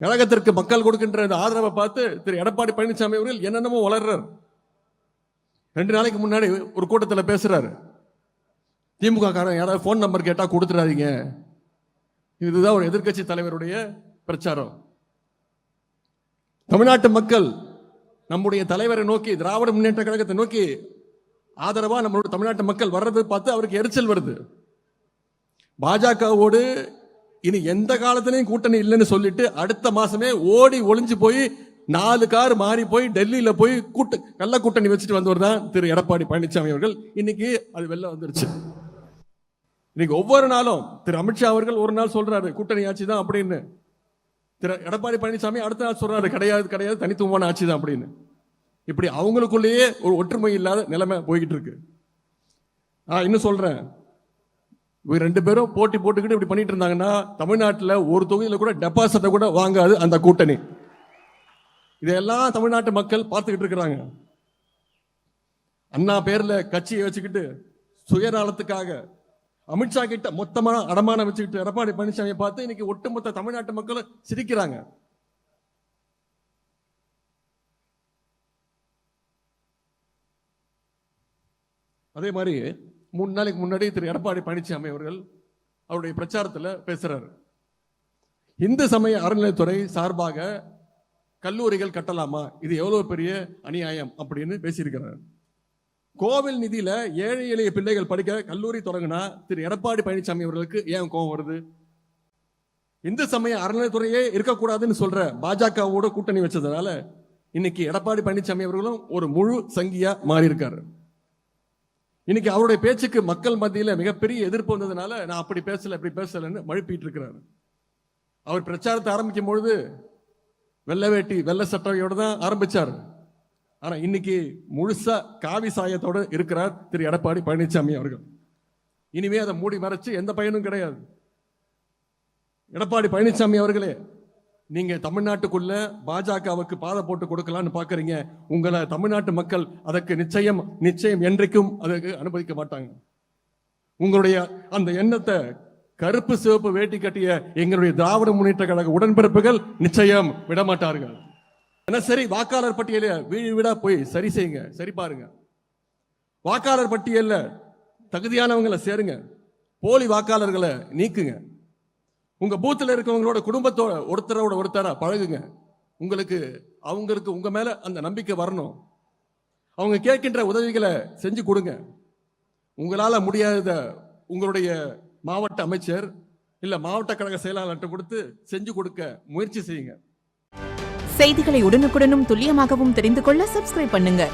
கழகத்திற்கு மக்கள் கொடுக்கின்ற ஆதரவை பார்த்து திரு எடப்பாடி பழனிசாமி அவர்கள் என்னென்னமோ வளர்றார். 2 நாளைக்கு முன்னாடி ஒரு கூட்டத்தில் பேசுறாரு, திமுக காரன் யாராவது போன் நம்பர் கேட்டா கொடுத்துடாதீங்க. இதுதான் ஒரு எதிர்க்கட்சி தலைவருடைய பிரச்சாரம். தமிழ்நாட்டு மக்கள் நம்முடைய தலைவரை நோக்கி, திராவிட முன்னேற்ற கழகத்தை நோக்கி ஆதரவா நம்மளுடைய தமிழ்நாட்டு மக்கள் வர்றது பார்த்து அவருக்கு எரிச்சல் வருது. பாஜகவோடு இனி எந்த காலத்திலையும் கூட்டணி இல்லைன்னு சொல்லிட்டு அடுத்த மாசமே ஓடி ஒளிஞ்சு போய் 4 கார் மாறி போய் டெல்லியில போய் நல்ல கூட்டணி வச்சுட்டு வந்தவர் தான் திரு எடப்பாடி பழனிசாமி அவர்கள். இன்னைக்கு அது வெளில வந்துருச்சு. இன்னைக்கு ஒவ்வொரு நாளும் திரு அமித்ஷா அவர்கள் ஒரு நாள் சொல்றாரு கூட்டணி ஆட்சி தான் அப்படின்னு, திரு எடப்பாடி பழனிசாமி அடுத்த நாள் சொல்றாரு கிடையாது தனித்துவமான ஆட்சி தான் அப்படின்னு. இப்படி அவங்களுக்குள்ளேயே ஒரு ஒற்றுமை இல்லாத நிலைமை போய்கிட்டு இருக்கு. இன்னும் சொல்றேன், இவங்க 2 பேரும் போட்டி போட்டுக்கிட்டு இப்படி பண்ணிட்டு இருந்தாங்கன்னா தமிழ்நாட்டில் ஒரு தொகுதியில் கூட டெபாசிட்டை கூட வாங்காது அந்த கூட்டணி. இதெல்லாம் தமிழ்நாட்டு மக்கள் பார்த்துக்கிட்டு இருக்கிறாங்க. அண்ணா பேர்ல கட்சியை வச்சுக்கிட்டு சுயநலத்துக்காக அமித்ஷா கிட்ட மொத்தமா அடமானம் வச்சுக்கிட்டு எடப்பாடி பழனிசாமியை பார்த்து இன்னைக்கு ஒட்டுமொத்த தமிழ்நாட்டு மக்களும் சிரிக்கிறாங்க. அதே மாதிரி 3 நாளைக்கு முன்னாடி திரு எடப்பாடி பழனிசாமி அவர்கள் அவருடைய பிரச்சாரத்தில் பேசுறாரு, இந்து சமய அறநிலையத்துறை சார்பாக கல்லூரிகள் கட்டலாமா, இது எவ்வளவு பெரிய அநியாயம் அப்படின்னு பேசியிருக்கிறார். கோவில் நிதியில ஏழை எளிய பிள்ளைகள் படிக்க கல்லூரி தொடங்கினா திரு எடப்பாடி பழனிசாமி அவர்களுக்கு ஏன் கோபம் வருது? இந்து சமய அறநிலையத்துறையே இருக்கக்கூடாதுன்னு சொல்ற பாஜகவோட கூட்டணி வச்சதுனால இன்னைக்கு எடப்பாடி பழனிசாமி அவர்களும் ஒரு முழு சங்கியா மாறி இருக்காரு. இன்னைக்கு அவருடைய பேச்சுக்கு மக்கள் மத்தியில மிகப்பெரிய எதிர்ப்பு வந்ததுனால நான் அப்படி பேசல இப்படி பேசலன்னு மழுப்பிட்டு இருக்கிறாரு. அவர் பிரச்சாரத்தை ஆரம்பிக்கும் பொழுது வெள்ளை வேட்டி வெள்ளை சட்டையோட தான் ஆரம்பிச்சார். ஆனா இன்னைக்கு முழுசா காவி சாயத்தோடு இருக்கிறார் திரு எடப்பாடி பழனிசாமி அவர்கள். இனிமே அதை மூடி மறைச்சு எந்த பயனும் கிடையாது. எடப்பாடி பழனிசாமி அவர்களே, நீங்க தமிழ்நாட்டுக்குள்ள பாஜகவுக்கு பாதை போட்டு கொடுக்கலான்னு பாக்குறீங்க. உங்களை தமிழ்நாட்டு மக்கள் அதற்கு நிச்சயம் என்றைக்கும் அதற்கு அனுமதிக்க மாட்டாங்க. உங்களுடைய அந்த எண்ணத்தை கருப்பு சிவப்பு வேட்டி கட்டிய எங்களுடைய திராவிட முன்னேற்ற கழக உடன்பிறப்புகள் நிச்சயம் விடமாட்டார்கள். சரி, வாக்காளர் பட்டியல வீடு வீடா போய் சரி செய்யுங்க, சரி பாருங்க. வாக்காளர் பட்டியல்ல தகுதியானவங்களை சேருங்க, போலி வாக்காளர்களை நீக்குங்க. உங்க பூத்துல இருக்கவங்களோட குடும்பத்தோட ஒருத்தரா பழகுங்க. அவங்களுக்கு உங்க மேல அந்த நம்பிக்கை வரணும். அவங்க கேட்கின்ற உதவிகளை செஞ்சு கொடுங்க. உங்களால முடியாத உங்களுடைய மாவட்ட அமைச்சர் இல்ல மாவட்ட கழக செயலாளர்கிட்ட கொடுத்து செஞ்சு கொடுக்க முயற்சி செய்யுங்க. செய்திகளை உடனுக்குடனும் துல்லியமாகவும் தெரிந்து கொள்ள சப்ஸ்கிரைப் பண்ணுங்க.